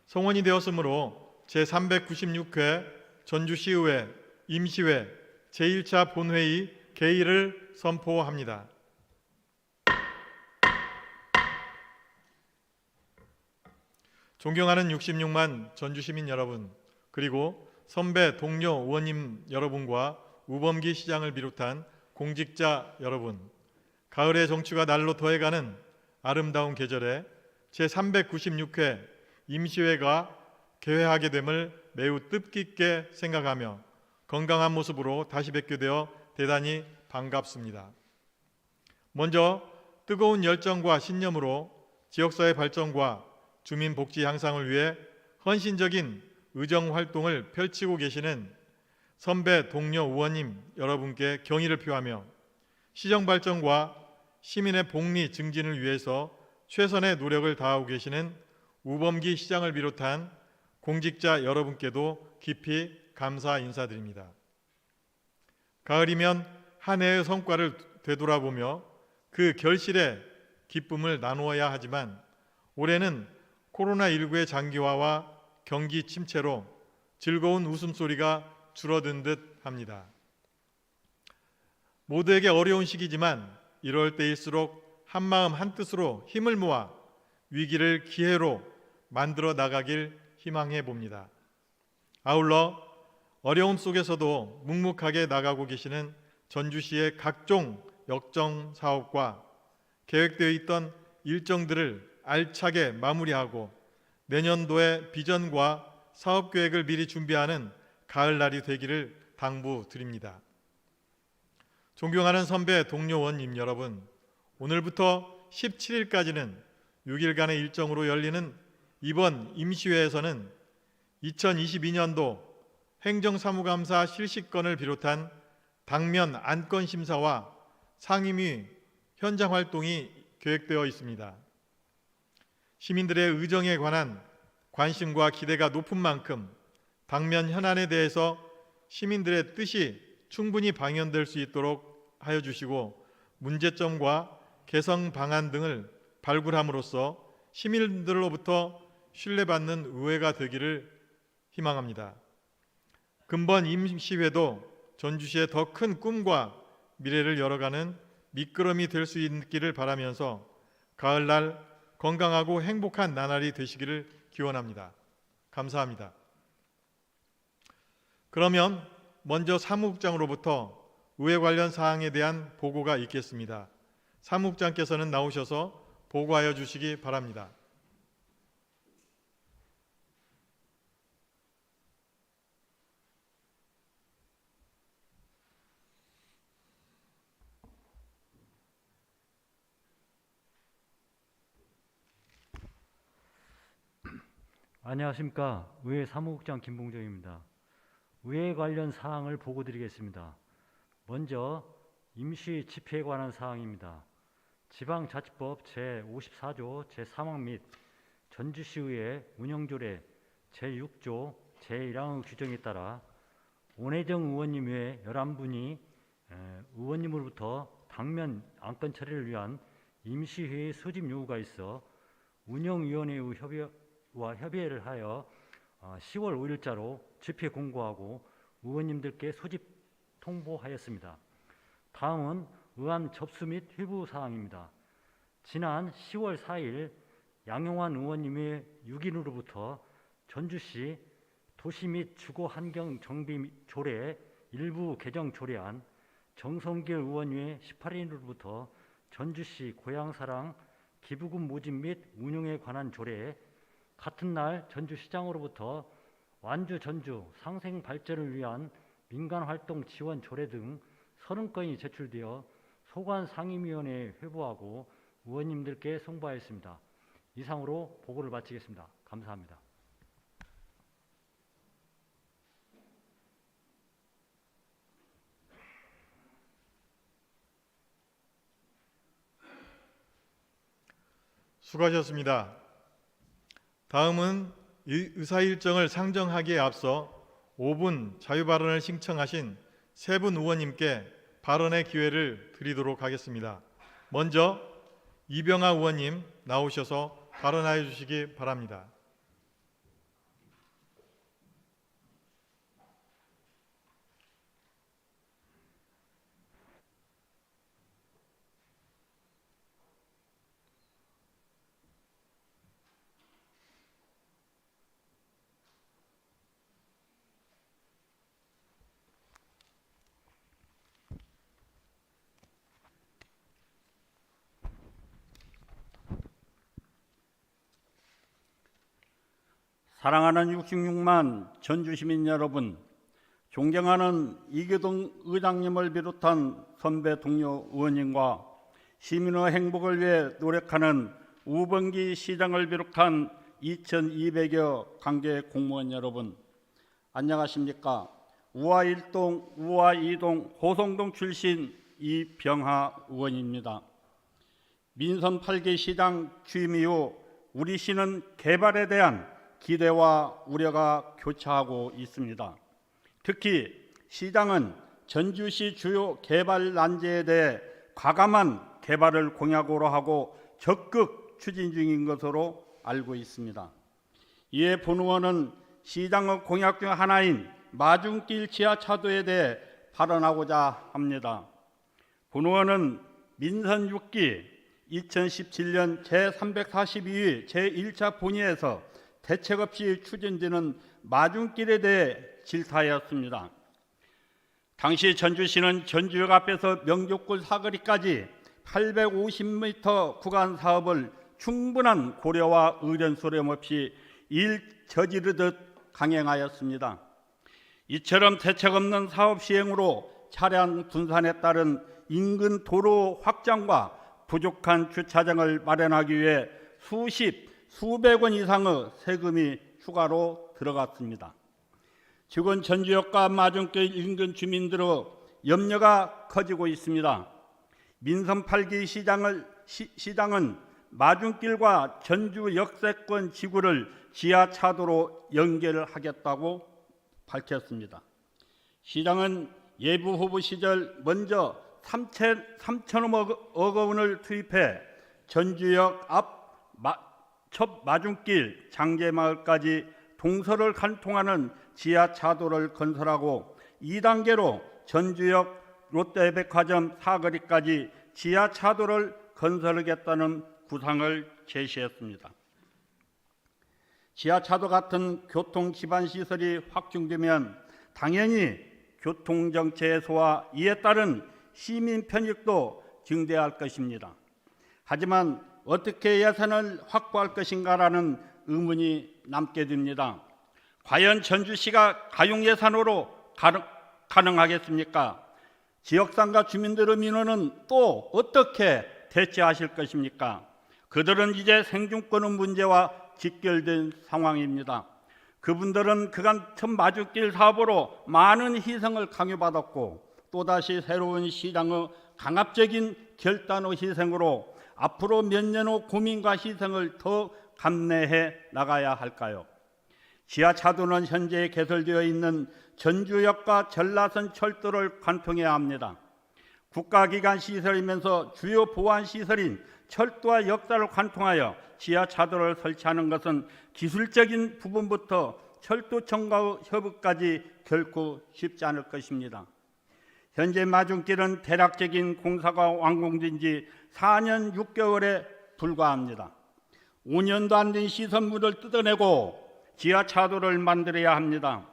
성원이 되었으므로 제396회 전주시의회 임시회 제1차 본회의 개의를 선포합니다. 존경하는 66만 전주시민 여러분, 그리고 선배 동료 의원님 여러분과 우범기 시장을 비롯한 공직자 여러분, 가을의 정취가 날로 더해가는 아름다운 계절에 제396회 임시회가 개회하게 됨을 매우 뜻깊게 생각하며 건강한 모습으로 다시 뵙게 되어 대단히 반갑습니다. 먼저 뜨거운 열정과 신념으로 지역사회 발전과 주민 복지 향상을 위해 헌신적인 의정 활동을 펼치고 계시는 선배 동료 의원님 여러분께 경의를 표하며 시정 발전과 시민의 복리 증진을 위해서 최선의 노력을 다하고 계시는 우범기 시장을 비롯한 공직자 여러분께도 깊이 감사 인사드립니다. 가을이면 한 해의 성과를 되돌아보며 그 결실의 기쁨을 나누어야 하지만 올해는 코로나19의 장기화와 경기 침체로 즐거운 웃음소리가 줄어든 듯 합니다. 모두에게 어려운 시기지만 이럴 때일수록 한마음 한뜻으로 힘을 모아 위기를 기회로 만들어 나가길 희망해 봅니다. 아울러 어려움 속에서도 묵묵하게 나가고 계시는 전주시의 각종 역정 사업과 계획되어 있던 일정들을 알차게 마무리하고 내년도의 비전과 사업 계획을 미리 준비하는 가을날이 되기를 당부드립니다. 존경하는 선배 동료 의원님 여러분, 오늘부터 17일까지는 6일간의 일정으로 열리는 이번 임시회에서는 2022년도 행정사무감사 실시건을 비롯한 당면 안건 심사와 상임위 현장 활동이 계획되어 있습니다. 시민들의 의정에 관한 관심과 기대가 높은 만큼 당면 현안에 대해서 시민들의 뜻이 충분히 방영될 수 있도록 하여 주시고 문제점과 개선 방안 등을 발굴함으로써 시민들로부터 신뢰받는 의회가 되기를 희망합니다. 금번 임시회도 전주시의 더 큰 꿈과 미래를 열어가는 미끄럼이 될 수 있기를 바라면서 가을날 건강하고 행복한 나날이 되시기를 기원합니다. 감사합니다. 그러면 먼저 사무국장으로부터 의회 관련 사항에 대한 보고가 있겠습니다. 사무국장께서는 나오셔서 보고하여 주시기 바랍니다. 안녕하십니까. 의회 사무국장 김봉정입니다. 의회 관련 사항을 보고드리겠습니다. 먼저 임시 집회에 관한 사항입니다. 지방자치법 제54조 제3항 및 전주시의회 운영조례 제6조 제1항의 규정에 따라 원혜정 의원님 외 11분이 의원님으로부터 당면 안건 처리를 위한 임시회의 소집 요구가 있어 운영위원회의 협의를 하여 10월 5일자로 집회 공고하고 의원님들께 소집 통보하였습니다. 다음은 의안 접수 및 회부 사항입니다. 지난 10월 4일 양용환 의원님의 6인으로부터 전주시 도시 및 주거 환경 정비 조례 일부 개정 조례안, 정성길 의원님의 18인으로부터 전주시 고향사랑 기부금 모집 및 운용에 관한 조례, 같은 날 전주시장으로부터 완주 전주 상생 발전을 위한 민간활동 지원 조례 등 30건이 제출되어 소관 상임위원회에 회부하고 의원님들께 송부하였습니다. 이상으로 보고를 마치겠습니다. 감사합니다. 수고하셨습니다. 다음은 의사 일정을 상정하기에 앞서 5분 자유발언을 신청하신 세 분 의원님께 발언의 기회를 드리도록 하겠습니다. 먼저 이병하 의원님 나오셔서 발언하여 주시기 바랍니다. 사랑하는 66만 전주시민 여러분, 존경하는 이기동 의장님을 비롯한 선배 동료 의원님과 시민의 행복을 위해 노력하는 우범기 시장을 비롯한 2,200여 관계 공무원 여러분, 안녕하십니까? 우화 1동, 우화 2동, 호성동 출신 이병하 의원입니다. 민선 8기 시장 취임 이후 우리 시는 개발에 대한 기대와 우려가 교차하고 있습니다. 특히 시장은 전주시 주요 개발 난제에 대해 과감한 개발을 공약으로 하고 적극 추진 중인 것으로 알고 있습니다. 이에 본 의원은 시장의 공약 중 하나인 마중길 지하차도에 대해 발언하고자 합니다. 본 의원은 민선 6기 2017년 제342회 제1차 본회의에서 대책 없이 추진되는 마중길에 대해 질타하였습니다. 당시 전주시는 전주역 앞에서 명족굴 사거리까지 850m 구간 사업을 충분한 고려와 의견 수렴 없이 일 저지르듯 강행하였습니다. 이처럼 대책 없는 사업 시행으로 차량 분산에 따른 인근 도로 확장과 부족한 주차장을 마련하기 위해 수백 원 이상의 세금이 추가로 들어갔습니다. 지금 전주역과 마중길 인근 주민들의 염려가 커지고 있습니다. 민선 8기 시장은 마중길과 전주 역세권 지구를 지하차도로 연결하겠다고 밝혔습니다. 시장은 예비 후보 시절 먼저 3천억 원을 투입해 전주역 앞 첫 마중길 장제마을까지 동서를 관통하는 지하차도를 건설하고 2단계로 전주역 롯데백화점 사거리까지 지하차도를 건설하겠다는 구상을 제시했습니다. 지하차도 같은 교통 기반 시설이 확충되면 당연히 교통정체 해소와 이에 따른 시민 편익도 증대할 것입니다. 하지만 어떻게 예산을 확보할 것인가라는 의문이 남게 됩니다. 과연 전주시가 가용 예산으로 가능하겠습니까? 지역상가 주민들의 민원은 또 어떻게 대처하실 것입니까? 그들은 이제 생존권의 문제와 직결된 상황입니다. 그분들은 그간 첫 마주길 사업으로 많은 희생을 강요받았고 또다시 새로운 시장의 강압적인 결단의 희생으로 앞으로 몇 년의 고민과 희생을 더 감내해 나가야 할까요? 지하차도는 현재 개설되어 있는 전주역과 전라선 철도를 관통해야 합니다. 국가기관 시설이면서 주요 보안 시설인 철도와 역사를 관통하여 지하차도를 설치하는 것은 기술적인 부분부터 철도청과의 협의까지 결코 쉽지 않을 것입니다. 현재 마중길은 대략적인 공사가 완공된 지 4년 6개월에 불과합니다. 5년도 안 된 시설물을 뜯어내고 지하차도를 만들어야 합니다.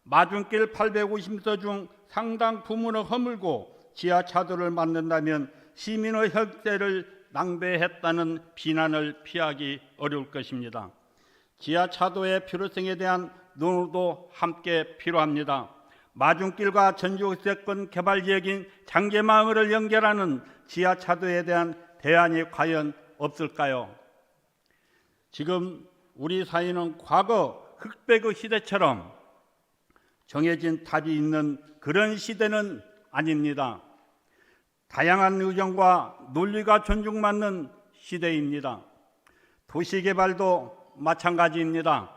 마중길 850m 중 상당 부분을 허물고 지하차도를 만든다면 시민의 혈세를 낭비했다는 비난을 피하기 어려울 것입니다. 지하차도의 필요성에 대한 논의도 함께 필요합니다. 마중길과 전주역세권 개발 지역인 장제마을을 연결하는 지하차도에 대한 대안이 과연 없을까요? 지금 우리 사회는 과거 흑백의 시대처럼 정해진 답이 있는 그런 시대는 아닙니다. 다양한 의견과 논리가 존중받는 시대입니다. 도시개발도 마찬가지입니다.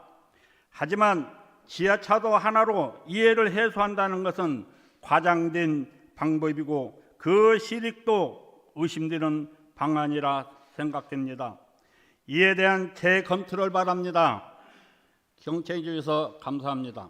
하지만 지하차도 하나로 이해를 해소한다는 것은 과장된 방법이고 그 실익도 의심되는 방안이라 생각됩니다. 이에 대한 재검토를 바랍니다. 경청해 주셔서 감사합니다.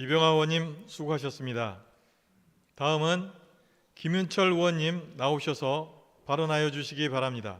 이병하 의원님 수고하셨습니다. 다음은 김윤철 의원님 나오셔서 발언하여 주시기 바랍니다.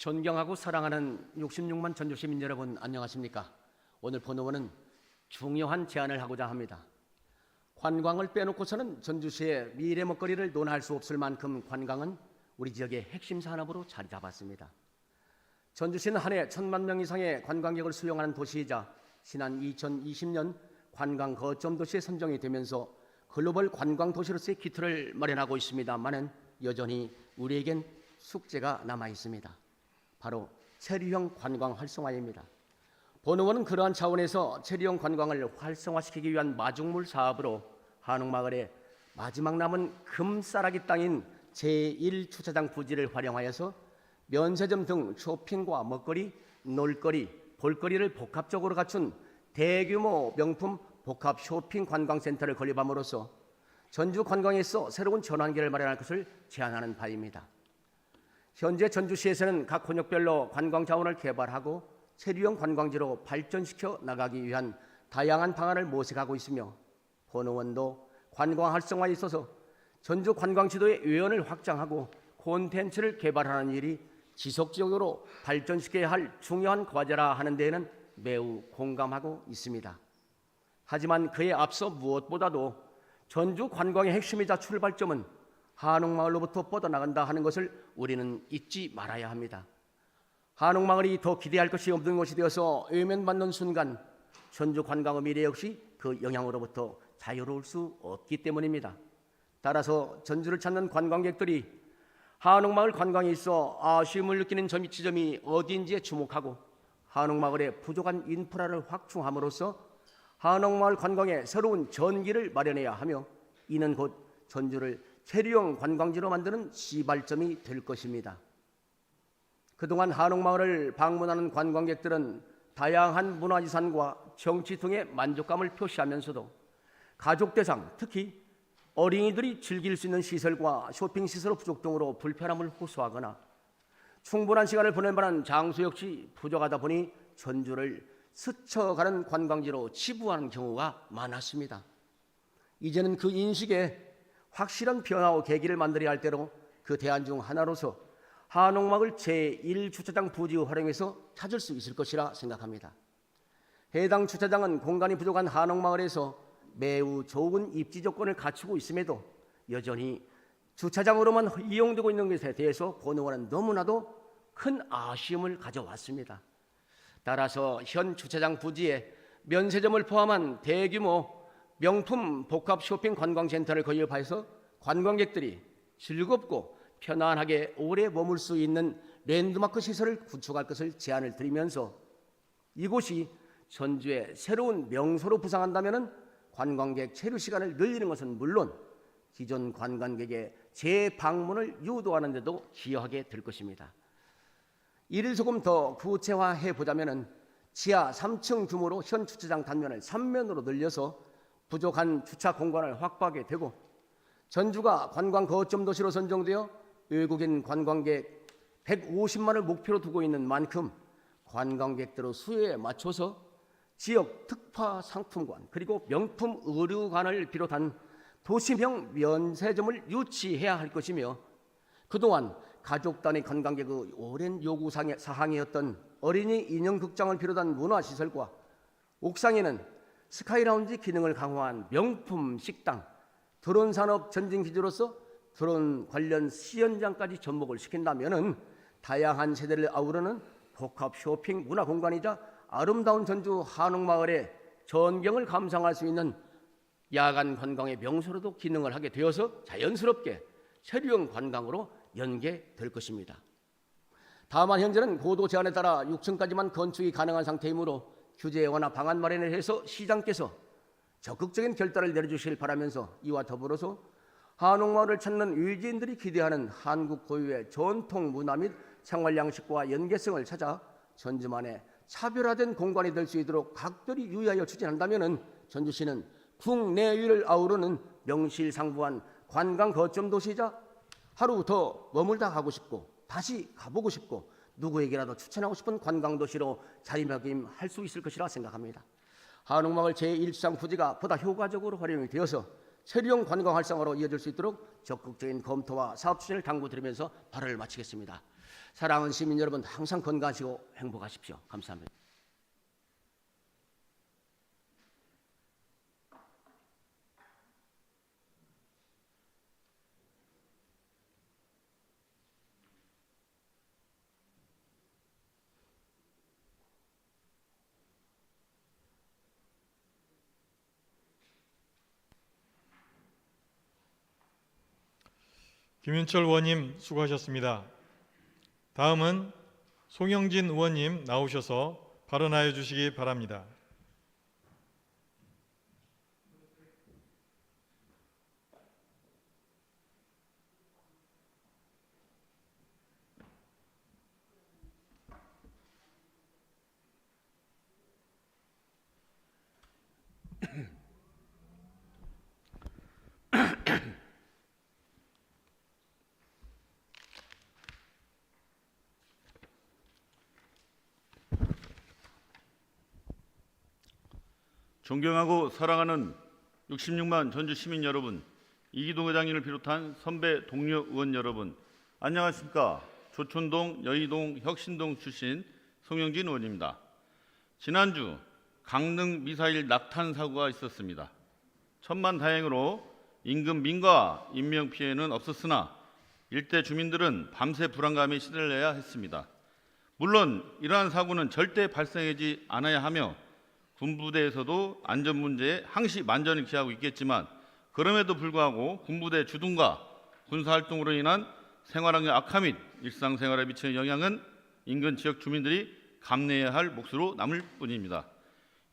존경하고 사랑하는 66만 전주 시민 여러분, 안녕하십니까? 오늘 본 의원은 중요한 제안을 하고자 합니다. 관광을 빼놓고서는 전주시의 미래 먹거리를 논할 수 없을 만큼 관광은 우리 지역의 핵심 산업으로 자리 잡았습니다. 전주시는 한 해 1,000만 명 이상의 관광객을 수용하는 도시이자 지난 2020년 관광 거점 도시에 선정이 되면서 글로벌 관광 도시로서의 기틀을 마련하고 있습니다만은 여전히 우리에겐 숙제가 남아 있습니다. 바로 체류형 관광 활성화입니다. 본 의원은 그러한 차원에서 체류형 관광을 활성화시키기 위한 마중물 사업으로 한옥마을의 마지막 남은 금싸라기 땅인 제1주차장 부지를 활용하여서 면세점 등 쇼핑과 먹거리, 놀거리, 볼거리를 복합적으로 갖춘 대규모 명품 복합 쇼핑 관광센터를 건립함으로써 전주 관광에서 새로운 전환기를 마련할 것을 제안하는 바입니다. 현재 전주시에서는 각 권역별로 관광 자원을 개발하고 체류형 관광지로 발전시켜 나가기 위한 다양한 방안을 모색하고 있으며 본 의원도 관광 활성화에 있어서 전주 관광지도의 외연을 확장하고 콘텐츠를 개발하는 일이 지속적으로 발전시켜야 할 중요한 과제라 하는 데에는 매우 공감하고 있습니다. 하지만 그에 앞서 무엇보다도 전주 관광의 핵심이자 출발점은 한옥마을로부터 뻗어나간다 하는 것을 우리는 잊지 말아야 합니다. 한옥마을이 더 기대할 것이 없는 곳이 되어서 외면받는 순간 전주 관광의 미래 역시 그 영향으로부터 자유로울 수 없기 때문입니다. 따라서 전주를 찾는 관광객들이 한옥마을 관광에 있어 아쉬움을 느끼는 지점이 어디인지에 주목하고 한옥마을의 부족한 인프라를 확충함으로써 한옥마을 관광에 새로운 전기를 마련해야 하며 이는 곧 전주를 체류형 관광지로 만드는 시발점이 될 것입니다. 그동안 한옥마을을 방문하는 관광객들은 다양한 문화유산과 정치 등의 만족감을 표시하면서도 가족 대상, 특히 어린이들이 즐길 수 있는 시설과 쇼핑시설 부족 등으로 불편함을 호소하거나 충분한 시간을 보낼 만한 장소 역시 부족하다 보니 전주를 스쳐가는 관광지로 치부하는 경우가 많았습니다. 이제는 그 인식에 확실한 변화와 계기를 만들어야 할 때로 그 대안 중 하나로서 한옥마을 제1주차장 부지를 활용해서 찾을 수 있을 것이라 생각합니다. 해당 주차장은 공간이 부족한 한옥마을에서 매우 좋은 입지 조건을 갖추고 있음에도 여전히 주차장으로만 이용되고 있는 것에 대해서 본 의원은 너무나도 큰 아쉬움을 가져왔습니다. 따라서 현 주차장 부지에 면세점을 포함한 대규모 명품 복합 쇼핑 관광센터를 건립해서 관광객들이 즐겁고 편안하게 오래 머물 수 있는 랜드마크 시설을 구축할 것을 제안을 드리면서 이곳이 전주의 새로운 명소로 부상한다면 관광객 체류 시간을 늘리는 것은 물론 기존 관광객의 재방문을 유도하는 데도 기여하게 될 것입니다. 이를 조금 더 구체화해 보자면 지하 3층 규모로 현 주차장 단면을 3면으로 늘려서 부족한 주차 공간을 확보하게 되고 전주가 관광 거점 도시로 선정되어 외국인 관광객 150만을 목표로 두고 있는 만큼 관광객들의 수요에 맞춰서 지역 특화 상품관 그리고 명품 의류관을 비롯한 도심형 면세점을 유치해야 할 것이며 그동안 가족 단위 관광객의 오랜 요구 사항이었던 어린이 인형극장을 비롯한 문화시설과 옥상에는 스카이라운지 기능을 강화한 명품 식당, 드론 산업 전진 기지로서 드론 관련 시연장까지 접목을 시킨다면은 다양한 세대를 아우르는 복합 쇼핑 문화 공간이자 아름다운 전주 한옥마을의 전경을 감상할 수 있는 야간 관광의 명소로도 기능을 하게 되어서 자연스럽게 체류형 관광으로 연계될 것입니다. 다만 현재는 고도 제한에 따라 6층까지만 건축이 가능한 상태이므로 규제 완화 방안 마련을 해서 시장께서 적극적인 결단을 내려주시길 바라면서 이와 더불어서 한옥마을을 찾는 외지인들이 기대하는 한국 고유의 전통 문화 및 생활 양식과 연계성을 찾아 전주만의 차별화된 공간이 될 수 있도록 각별히 유의하여 추진한다면 전주시는 국내외를 아우르는 명실상부한 관광 거점 도시이자 하루 더 머물다 가고 싶고 다시 가보고 싶고 누구에게라도 추천하고 싶은 관광 도시로 자리매김할 수 있을 것이라 생각합니다. 한옥마을 제1주상 부지가 보다 효과적으로 활용이 되어서 체류형 관광 활성화로 이어질 수 있도록 적극적인 검토와 사업 추진을 당부드리면서 발언을 마치겠습니다. 사랑하는 시민 여러분, 항상 건강하시고 행복하십시오. 감사합니다. 김윤철 의원님 수고하셨습니다. 다음은 송영진 의원님 나오셔서 발언하여 주시기 바랍니다. 존경하고 사랑하는 66만 전주 시민 여러분, 이기동 회장님을 비롯한 선배 동료 의원 여러분, 안녕하십니까? 조촌동, 여의동, 혁신동 출신 송영진 의원입니다. 지난주 강릉 미사일 낙탄 사고가 있었습니다. 천만다행으로 인근 민가 인명 피해는 없었으나 일대 주민들은 밤새 불안감에 시달려야 했습니다. 물론 이러한 사고는 절대 발생하지 않아야 하며 군부대에서도 안전 문제에 항시 만전을 기하고 있겠지만 그럼에도 불구하고 군부대 주둔과 군사활동으로 인한 생활환경 악화 및 일상생활에 미치는 영향은 인근 지역 주민들이 감내해야 할 몫으로 남을 뿐입니다.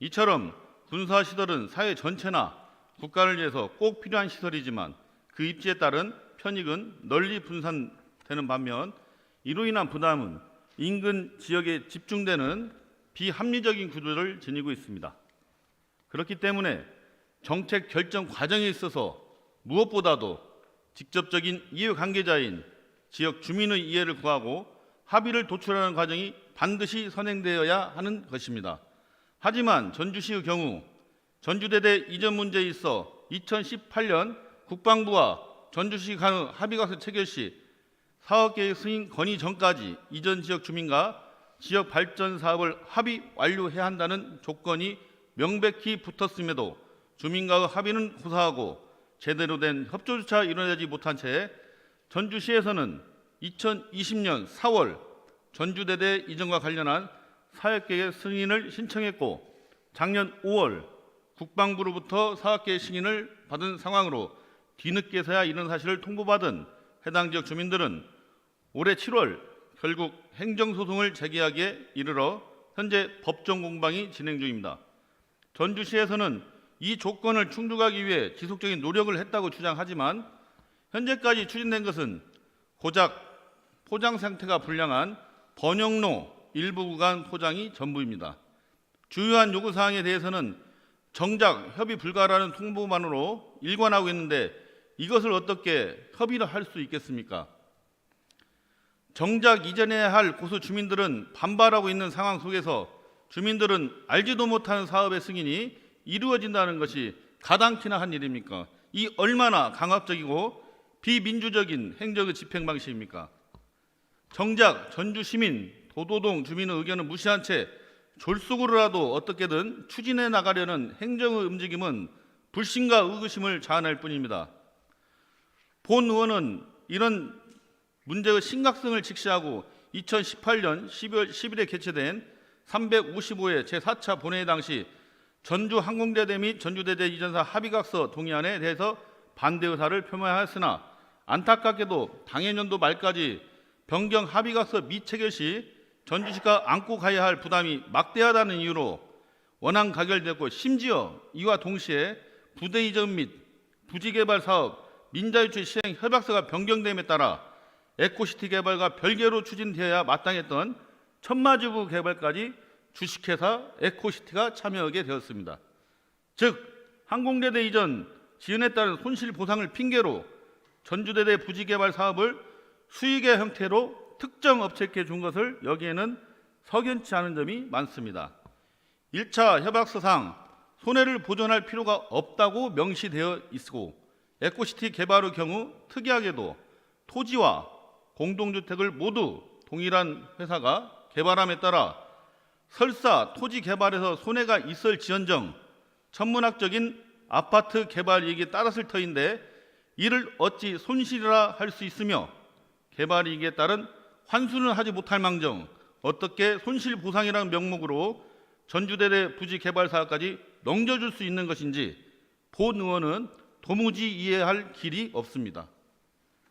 이처럼 군사시설은 사회 전체나 국가를 위해서 꼭 필요한 시설이지만 그 입지에 따른 편익은 널리 분산되는 반면 이로 인한 부담은 인근 지역에 집중되는 비합리적인 구조를 지니고 있습니다. 그렇기 때문에 정책 결정 과정에 있어서 무엇보다도 직접적인 이해관계자인 지역 주민의 이해를 구하고 합의를 도출하는 과정이 반드시 선행되어야 하는 것입니다. 하지만 전주시의 경우 전주대대 이전 문제에 있어 2018년 국방부와 전주시 간의 합의가서 체결 시 사업계획 승인 건의 전까지 이전 지역 주민과 지역 발전 사업을 합의 완료해야 한다는 조건이 명백히 붙었음에도 주민과의 합의는 고사하고 제대로 된 협조조차 이뤄내지 못한 채 전주시에서는 2020년 4월 전주대대 이전과 관련한 사업계획 승인을 신청했고 작년 5월 국방부로부터 사업계획 승인을 받은 상황으로 뒤늦게서야 이런 사실을 통보받은 해당 지역 주민들은 올해 7월 결국 행정소송을 제기하기에 이르러 현재 법정 공방이 진행 중입니다. 전주시에서는 이 조건을 충족하기 위해 지속적인 노력을 했다고 주장하지만 현재까지 추진된 것은 고작 포장 상태가 불량한 번영로 일부 구간 포장이 전부입니다. 주요한 요구사항에 대해서는 정작 협의 불가라는 통보만으로 일관하고 있는데 이것을 어떻게 협의를 할 수 있겠습니까? 정작 이전해야 할 고수 주민들은 반발하고 있는 상황 속에서 주민들은 알지도 못하는 사업의 승인이 이루어진다는 것이 가당키나 한 일입니까? 이 얼마나 강압적이고 비민주적인 행정의 집행 방식입니까? 정작 전주 시민, 도도동 주민의 의견을 무시한 채 졸속으로라도 어떻게든 추진해 나가려는 행정의 움직임은 불신과 의구심을 자아낼 뿐입니다. 본 의원은 이런 문제의 심각성을 직시하고 2018년 12월 10일에 개최된 355회 제4차 본회의 당시 전주항공대대 및 전주대대 이전사 합의각서 동의안에 대해서 반대 의사를 표명하였으나 안타깝게도 당해년도 말까지 변경 합의각서 미체결 시 전주시가 안고 가야 할 부담이 막대하다는 이유로 원안 가결됐고, 심지어 이와 동시에 부대 이전 및 부지 개발 사업 민자유치 시행 협약서가 변경됨에 따라 에코시티 개발과 별개로 추진되어야 마땅했던 천마지구 개발까지 주식회사 에코시티가 참여하게 되었습니다. 즉 항공대대 이전 지연에 따른 손실 보상을 핑계로 전주대대 부지 개발 사업을 수익의 형태로 특정 업체에게 준 것을 여기에는 석연치 않은 점이 많습니다. 1차 협약서상 손해를 보전할 필요가 없다고 명시되어 있고, 에코시티 개발의 경우 특이하게도 토지와 공동주택을 모두 동일한 회사가 개발함에 따라 설사 토지 개발에서 손해가 있을지언정 천문학적인 아파트 개발 이익이 따랐을 터인데 이를 어찌 손실이라 할 수 있으며, 개발 이익에 따른 환수는 하지 못할 망정 어떻게 손실보상이라는 명목으로 전주대대 부지 개발 사업까지 넘겨줄 수 있는 것인지 본 의원은 도무지 이해할 길이 없습니다.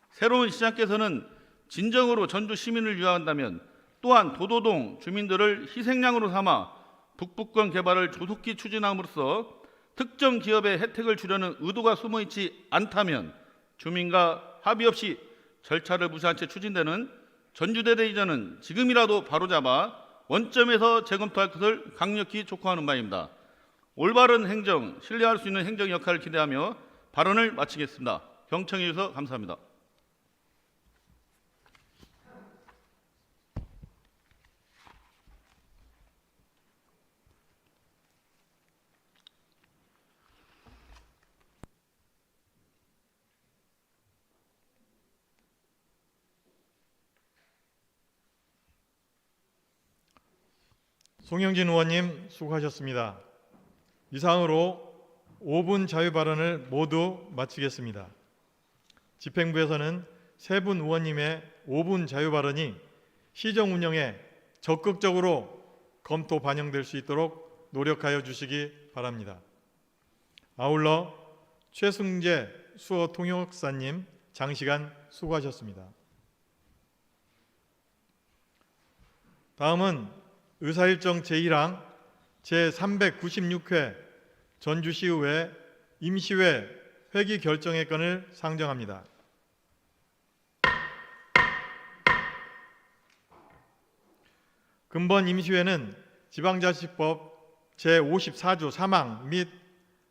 새로운 시장께서는 진정으로 전주 시민을 위한다면 또한 도도동 주민들을 희생양으로 삼아 북부권 개발을 조속히 추진함으로써 특정 기업의 혜택을 주려는 의도가 숨어있지 않다면 주민과 합의 없이 절차를 무시한 채 추진되는 전주대대 이전은 지금이라도 바로잡아 원점에서 재검토할 것을 강력히 촉구하는 바입니다. 올바른 행정, 신뢰할 수 있는 행정 역할을 기대하며 발언을 마치겠습니다. 경청해 주셔서 감사합니다. 송영진 의원님 수고하셨습니다. 이상으로 5분 자유 발언을 모두 마치겠습니다. 집행부에서는 세 분 의원님의 5분 자유 발언이 시정 운영에 적극적으로 검토 반영될 수 있도록 노력하여 주시기 바랍니다. 아울러 최승재 수어 통역사님 장시간 수고하셨습니다. 다음은 의사일정 제1항 제396회 전주시의회 임시회 회기 결정의 건을 상정합니다. 근본 임시회는 지방자치법 제54조 3항 및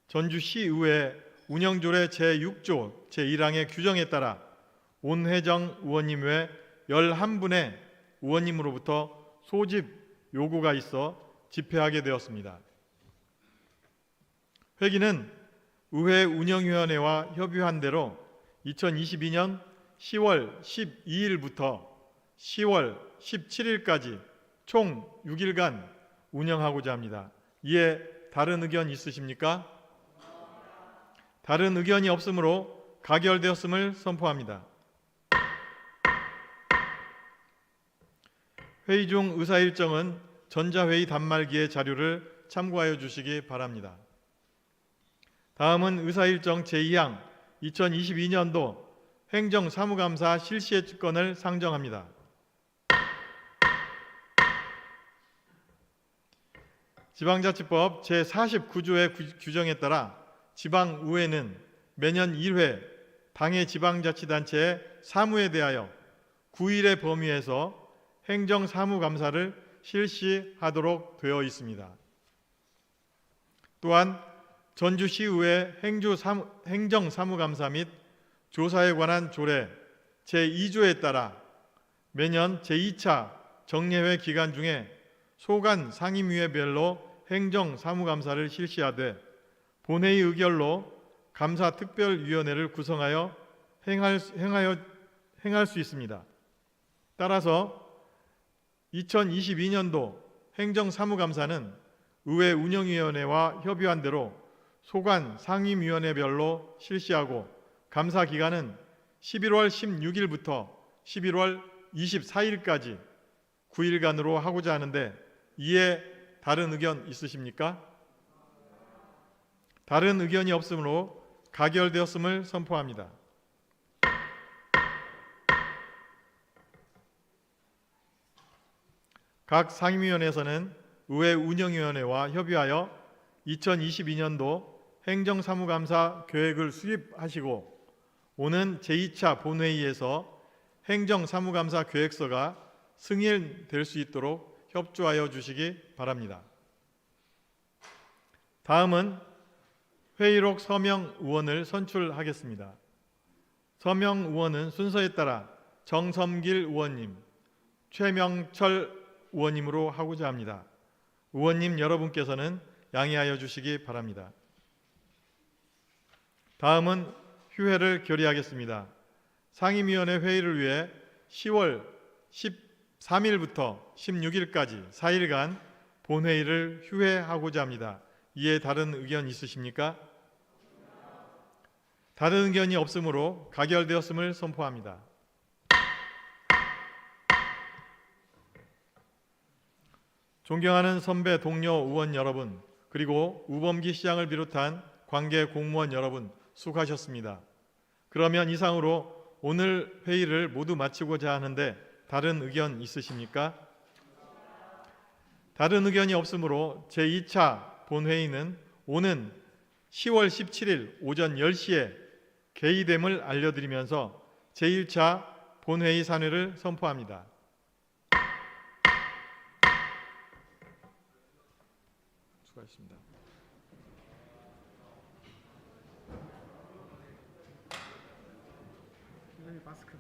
전주시의회 운영조례 제6조 제1항의 규정에 따라 온회정 의원님 외 11분의 의원님으로부터 소집 요구가 있어 집회하게 되었습니다. 회기는 의회 운영위원회와 협의한 대로 2022년 10월 12일부터 10월 17일까지 총 6일간 운영하고자 합니다. 이에 다른 의견 있으십니까? 다른 의견이 없으므로 가결되었음을 선포합니다. 회의 중 의사일정은 전자회의 단말기의 자료를 참고하여 주시기 바랍니다. 다음은 의사일정 제2항 2022년도 행정사무감사 실시의 건을 상정합니다. 지방자치법 제49조의 규정에 따라 지방의회는 매년 1회 당의 지방자치단체의 사무에 대하여 9일의 범위에서 행정사무감사를 실시하도록 되어 있습니다. 또한 전주시의회 행정사무감사 및 조사에 관한 조례 제2조에 따라 매년 제2차 정례회 기간 중에 소관 상임위회별로 행정사무감사를 실시하되 본회의 의결로 감사특별위원회를 구성하여 행할 수 있습니다. 따라서 2022년도 행정사무감사는 의회 운영위원회와 협의한 대로 소관 상임위원회별로 실시하고 감사 기간은 11월 16일부터 11월 24일까지 9일간으로 하고자 하는데 이에 다른 의견 있으십니까? 다른 의견이 없으므로 가결되었음을 선포합니다. 각 상임위원회에서는 의회 운영위원회와 협의하여 2022년도 행정사무감사 계획을 수립하시고 오는 제2차 본회의에서 행정사무감사 계획서가 승인될 수 있도록 협조하여 주시기 바랍니다. 다음은 회의록 서명 의원을 선출하겠습니다. 서명 의원은 순서에 따라 정섬길 의원님, 최명철 의원님으로 하고자 합니다. 의원님 여러분께서는 양해하여 주시기 바랍니다. 다음은 휴회를 결의하겠습니다. 상임위원회 회의를 위해 10월 13일부터 16일까지 4일간 본회의를 휴회하고자 합니다. 이에 다른 의견 있으십니까? 다른 의견이 없으므로 가결되었음을 선포합니다. 존경하는 선배 동료 의원 여러분, 그리고 우범기 시장을 비롯한 관계 공무원 여러분, 수고하셨습니다. 그러면 이상으로 오늘 회의를 모두 마치고자 하는데 다른 의견 있으십니까? 다른 의견이 없으므로 제2차 본회의는 오는 10월 17일 오전 10시에 개의됨을 알려드리면서 제1차 본회의 산회를 선포합니다. 수고하셨습니다. 마스크.